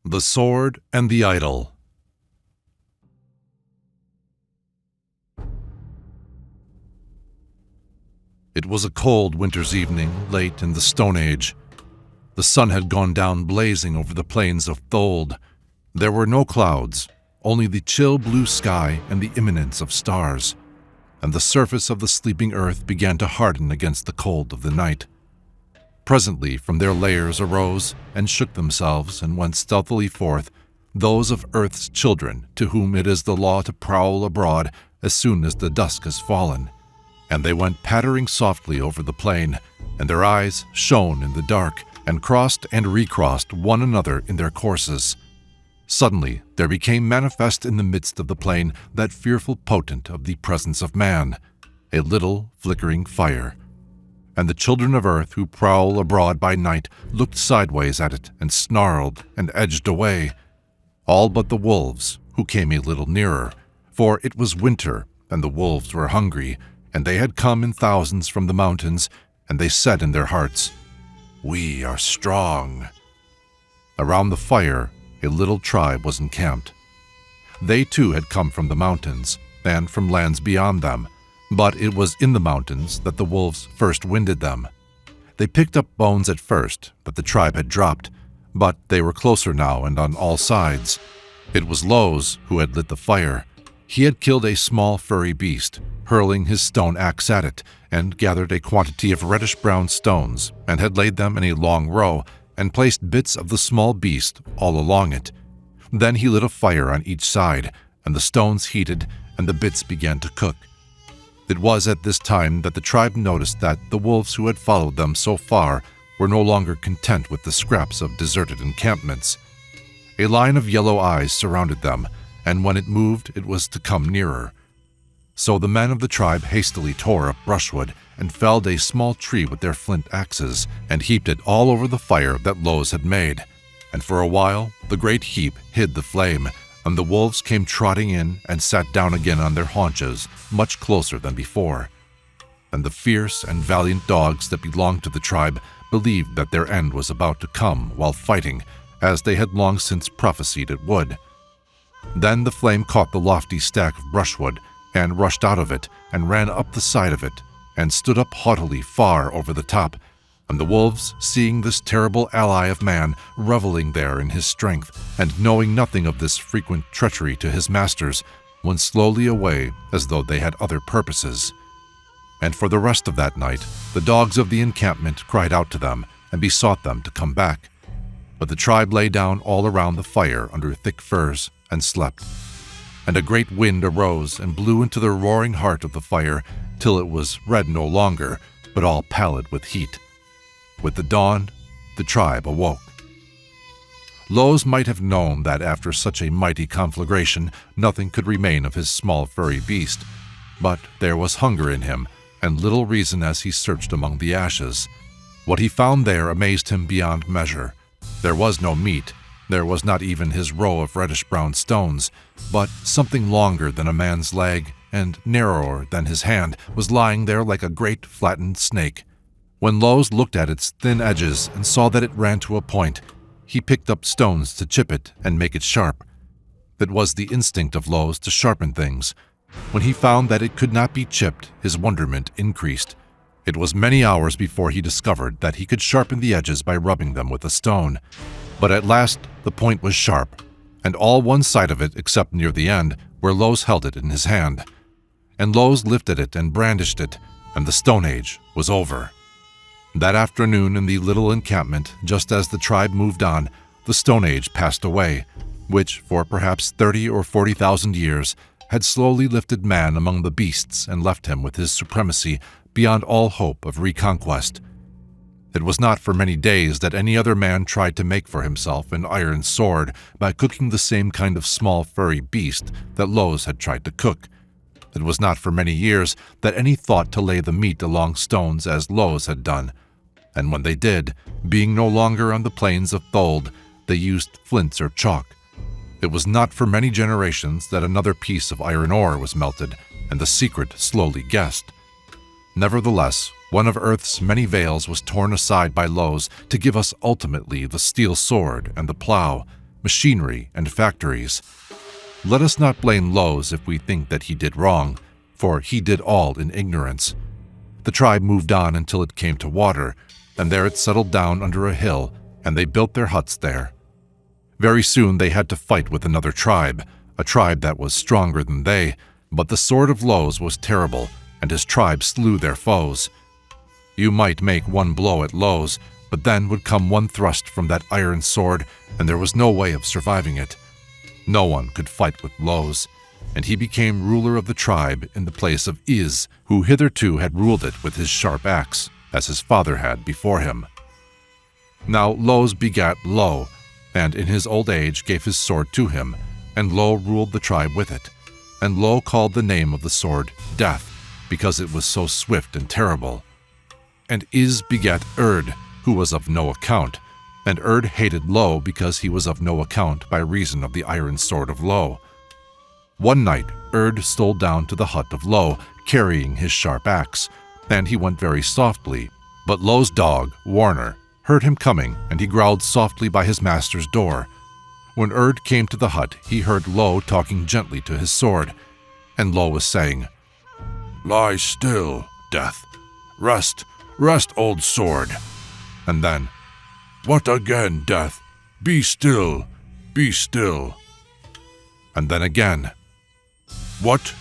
The Sword and the Idol. It was a cold winter's evening, late in the Stone Age. The sun had gone down blazing over the plains of Thold. There were no clouds, only the chill blue sky and the imminence of stars, and the surface of the sleeping earth began to harden against the cold of the night. Presently from their lairs arose and shook themselves and went stealthily forth those of earth's children to whom it is the law to prowl abroad as soon as the dusk has fallen. And they went pattering softly over the plain, and their eyes shone in the dark, and crossed and recrossed one another in their courses. Suddenly there became manifest in the midst of the plain that fearful potent of the presence of man, a little flickering fire. And the children of earth who prowl abroad by night looked sideways at it and snarled and edged away, all but the wolves, who came a little nearer, for it was winter and the wolves were hungry, and they had come in thousands from the mountains, and they said in their hearts, "We are strong." Around the fire a little tribe was encamped. They too had come from the mountains and from lands beyond them, but it was in the mountains that the wolves first winded them. They picked up bones at first that the tribe had dropped, but they were closer now and on all sides. It was Los who had lit the fire. He had killed a small furry beast, hurling his stone axe at it, and gathered a quantity of reddish-brown stones, and had laid them in a long row, and placed bits of the small beast all along it. Then he lit a fire on each side, and the stones heated, and the bits began to cook. It was at this time that the tribe noticed that the wolves who had followed them so far were no longer content with the scraps of deserted encampments. A line of yellow eyes surrounded them, and when it moved it was to come nearer. So the men of the tribe hastily tore up brushwood and felled a small tree with their flint axes and heaped it all over the fire that Los had made. And for a while the great heap hid the flame, and the wolves came trotting in and sat down again on their haunches, much closer than before. And the fierce and valiant dogs that belonged to the tribe believed that their end was about to come while fighting, as they had long since prophesied it would. Then the flame caught the lofty stack of brushwood, and rushed out of it, and ran up the side of it, and stood up haughtily far over the top. And the wolves, seeing this terrible ally of man reveling there in his strength, and knowing nothing of this frequent treachery to his masters, went slowly away as though they had other purposes. And for the rest of that night the dogs of the encampment cried out to them, and besought them to come back. But the tribe lay down all around the fire under thick firs, and slept. And a great wind arose and blew into the roaring heart of the fire, till it was red no longer, but all pallid with heat. With the dawn, the tribe awoke. Los might have known that after such a mighty conflagration nothing could remain of his small furry beast, but there was hunger in him, and little reason as he searched among the ashes. What he found there amazed him beyond measure. There was no meat. There was not even his row of reddish-brown stones, but something longer than a man's leg and narrower than his hand was lying there like a great flattened snake. When Los looked at its thin edges and saw that it ran to a point, he picked up stones to chip it and make it sharp. It was the instinct of Los to sharpen things. When he found that it could not be chipped, his wonderment increased. It was many hours before he discovered that he could sharpen the edges by rubbing them with a stone. But at last the point was sharp, and all one side of it except near the end, where Los held it in his hand. And Los lifted it and brandished it, and the Stone Age was over. That afternoon in the little encampment, just as the tribe moved on, the Stone Age passed away, which for perhaps 30 or 40,000 years had slowly lifted man among the beasts and left him with his supremacy beyond all hope of reconquest. It was not for many days that any other man tried to make for himself an iron sword by cooking the same kind of small furry beast that Los had tried to cook. It was not for many years that any thought to lay the meat along stones as Los had done, and when they did, being no longer on the plains of Thold, they used flints or chalk. It was not for many generations that another piece of iron ore was melted, and the secret slowly guessed. Nevertheless, one of Earth's many veils was torn aside by Los to give us ultimately the steel sword and the plow, machinery, and factories. Let us not blame Lowes if we think that he did wrong, for he did all in ignorance. The tribe moved on until it came to water, and there it settled down under a hill, and they built their huts there. Very soon they had to fight with another tribe, a tribe that was stronger than they, but the sword of Lowes was terrible, and his tribe slew their foes. You might make one blow at Lowes, but then would come one thrust from that iron sword, and there was no way of surviving it. No one could fight with Lowes, and he became ruler of the tribe in the place of Iz, who hitherto had ruled it with his sharp axe, as his father had before him. Now Lowes begat Low, and in his old age gave his sword to him, and Low ruled the tribe with it. And Low called the name of the sword Death, because it was so swift and terrible. And Iz begat Erd, who was of no account, and Erd hated Low because he was of no account by reason of the iron sword of Low. One night Erd stole down to the hut of Low, carrying his sharp axe, and he went very softly, but Low's dog, Warner, heard him coming, and he growled softly by his master's door. When Erd came to the hut, he heard Low talking gently to his sword, and Low was saying, "Lie still, Death. Rest, rest, old sword." And then, "What again, Death? Be still, be still." And then again, "What?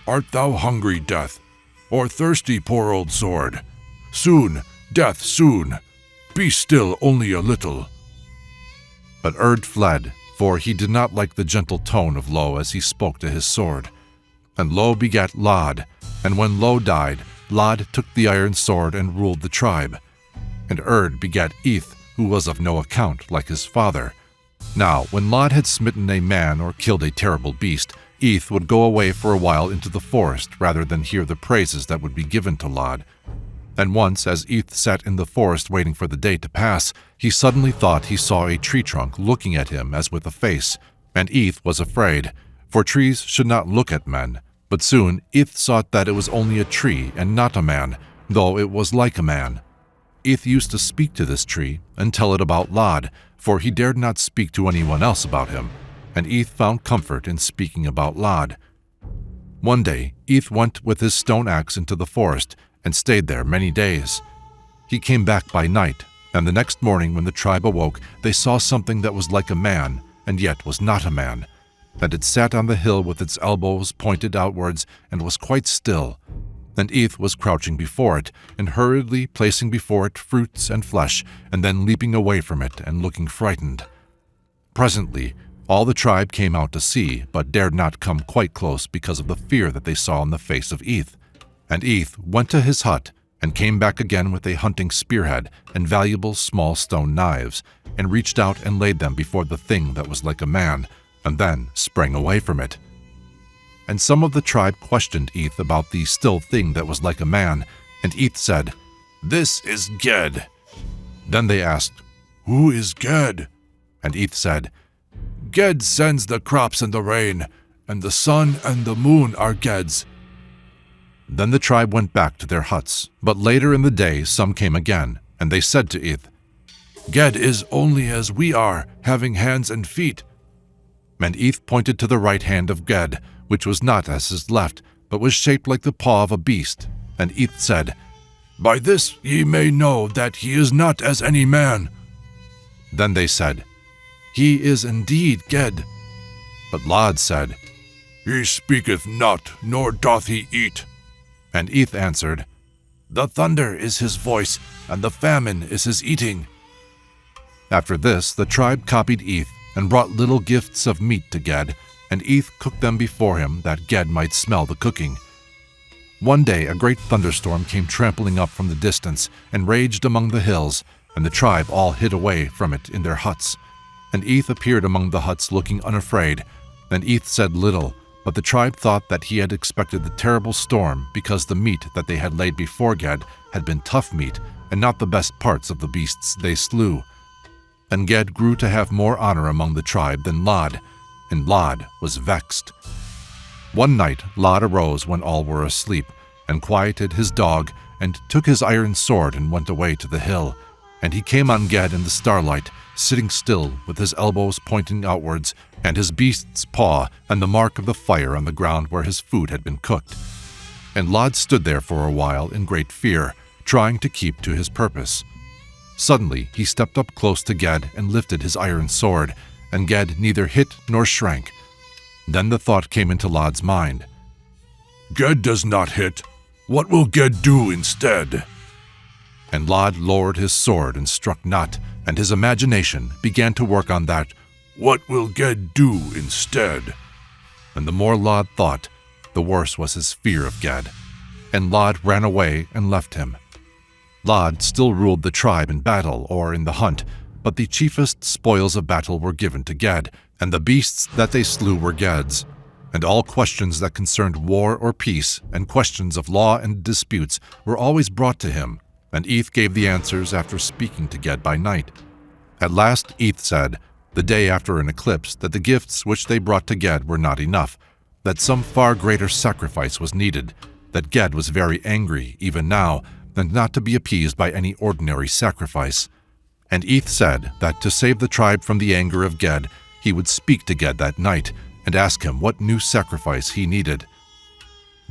Art thou hungry, Death? Or thirsty, poor old sword? Soon, Death, soon. Be still only a little." But Erd fled, for he did not like the gentle tone of Low as he spoke to his sword. And Low begat Lod, and when Low died, Lod took the iron sword and ruled the tribe. And Erd begat Eth, who was of no account, like his father. Now, when Lod had smitten a man or killed a terrible beast, Eth would go away for a while into the forest rather than hear the praises that would be given to Lod. And once, as Eth sat in the forest waiting for the day to pass, he suddenly thought he saw a tree trunk looking at him as with a face, and Eth was afraid, for trees should not look at men. But soon Eth saw that it was only a tree and not a man, though it was like a man. Eth used to speak to this tree and tell it about Lod, for he dared not speak to anyone else about him, and Eth found comfort in speaking about Lod. One day, Eth went with his stone axe into the forest and stayed there many days. He came back by night, and the next morning when the tribe awoke, they saw something that was like a man, and yet was not a man, and it sat on the hill with its elbows pointed outwards and was quite still. And Eth was crouching before it, and hurriedly placing before it fruits and flesh, and then leaping away from it and looking frightened. Presently, all the tribe came out to see, but dared not come quite close because of the fear that they saw on the face of Eth. And Eth went to his hut, and came back again with a hunting spearhead and valuable small stone knives, and reached out and laid them before the thing that was like a man, and then sprang away from it. And some of the tribe questioned Eth about the still thing that was like a man, and Eth said, "This is Ged." Then they asked, "Who is Ged?" And Eth said, "Ged sends the crops and the rain, and the sun and the moon are Ged's." Then the tribe went back to their huts, but later in the day some came again, and they said to Eth, "Ged is only as we are, having hands and feet." And Eth pointed to the right hand of Ged, which was not as his left, but was shaped like the paw of a beast. And Eth said, "By this ye may know that he is not as any man." Then they said, "He is indeed Ged." But Lod said, "He speaketh not, nor doth he eat." And Eth answered, "The thunder is his voice, and the famine is his eating." After this, the tribe copied Eth, and brought little gifts of meat to Ged, and Eth cooked them before him, that Ged might smell the cooking. One day a great thunderstorm came trampling up from the distance, and raged among the hills, and the tribe all hid away from it in their huts. And Eth appeared among the huts looking unafraid, and Eth said little, but the tribe thought that he had expected the terrible storm, because the meat that they had laid before Ged had been tough meat, and not the best parts of the beasts they slew. And Ged grew to have more honor among the tribe than Lod, and Lod was vexed. One night Lod arose when all were asleep, and quieted his dog, and took his iron sword and went away to the hill. and he came on Ged in the starlight, sitting still with his elbows pointing outwards and his beast's paw and the mark of the fire on the ground where his food had been cooked. And Lod stood there for a while in great fear, trying to keep to his purpose. Suddenly he stepped up close to Ged and lifted his iron sword, and Ged neither hit nor shrank. Then the thought came into Lod's mind. "Ged does not hit. What will Ged do instead?" And Lod lowered his sword and struck not, and his imagination began to work on that, "What will Ged do instead?" And the more Lod thought, the worse was his fear of Ged, and Lod ran away and left him. Lod still ruled the tribe in battle or in the hunt, but the chiefest spoils of battle were given to Ged, and the beasts that they slew were Ged's, and all questions that concerned war or peace and questions of law and disputes were always brought to him, and Eth gave the answers after speaking to Ged by night. At last Eth said, the day after an eclipse, that the gifts which they brought to Ged were not enough, that some far greater sacrifice was needed, that Ged was very angry even now, and not to be appeased by any ordinary sacrifice. And Eth said that to save the tribe from the anger of Ged, he would speak to Ged that night and ask him what new sacrifice he needed.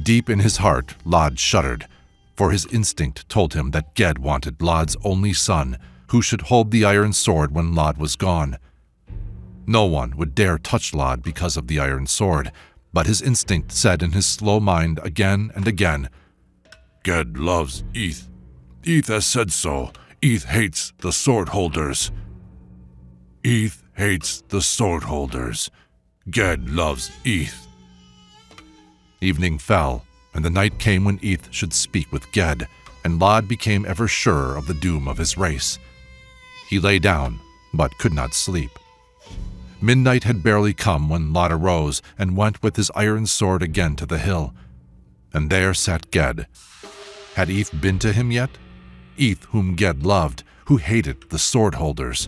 Deep in his heart, Lod shuddered, for his instinct told him that Ged wanted Lod's only son, who should hold the iron sword when Lod was gone. No one would dare touch Lod because of the iron sword, but his instinct said in his slow mind again and again, "Ged loves Eth. Eth has said so. Eth hates the sword holders. Eth hates the sword holders. Ged loves Eth." Evening fell, and the night came when Eth should speak with Ged, and Lod became ever surer of the doom of his race. He lay down, but could not sleep. Midnight had barely come when Lod arose and went with his iron sword again to the hill. And there sat Ged. Had Eth been to him yet? Eth whom Ged loved, who hated the sword holders.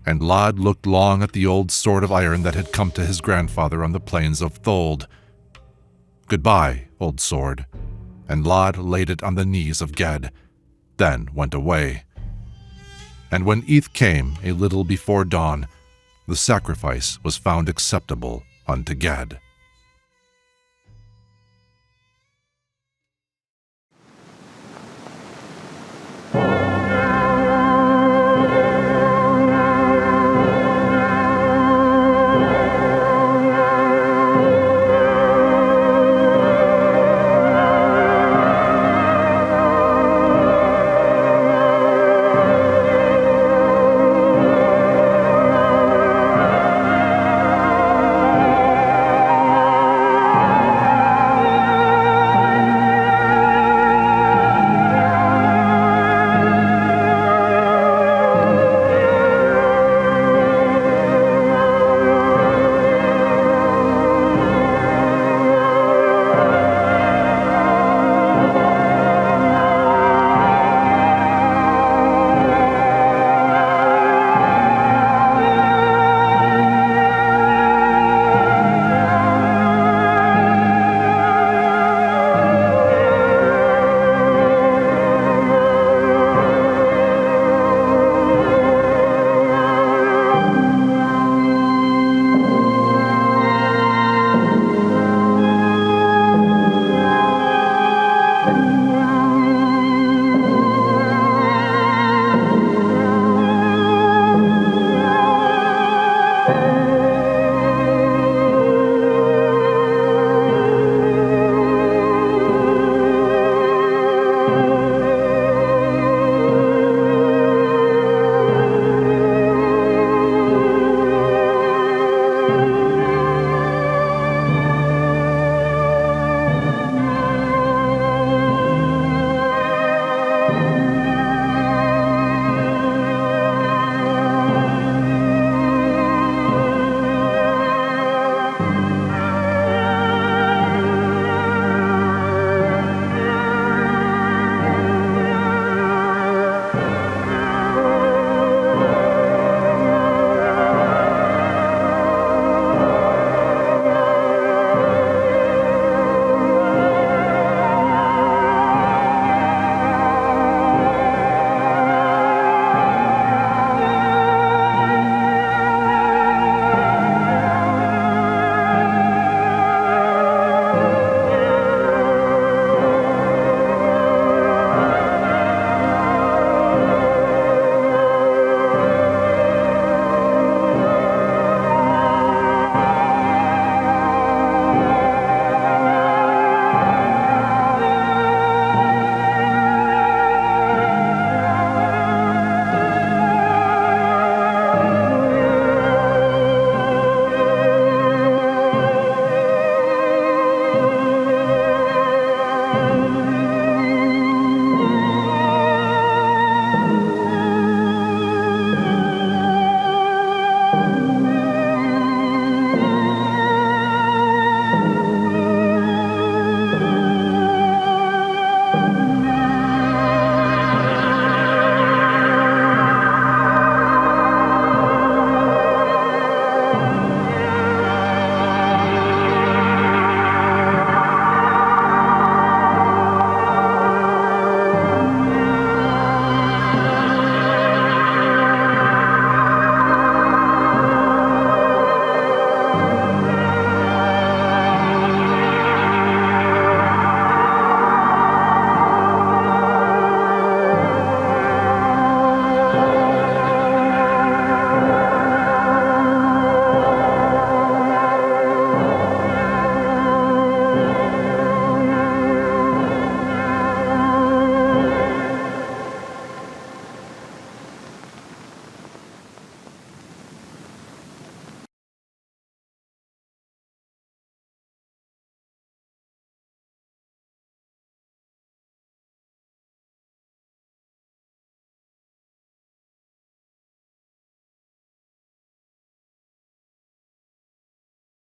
And Lod looked long at the old sword of iron that had come to his grandfather on the plains of Thold. "Goodbye, old sword." And Lod laid it on the knees of Ged, then went away. And when Eth came a little before dawn, the sacrifice was found acceptable unto Ged.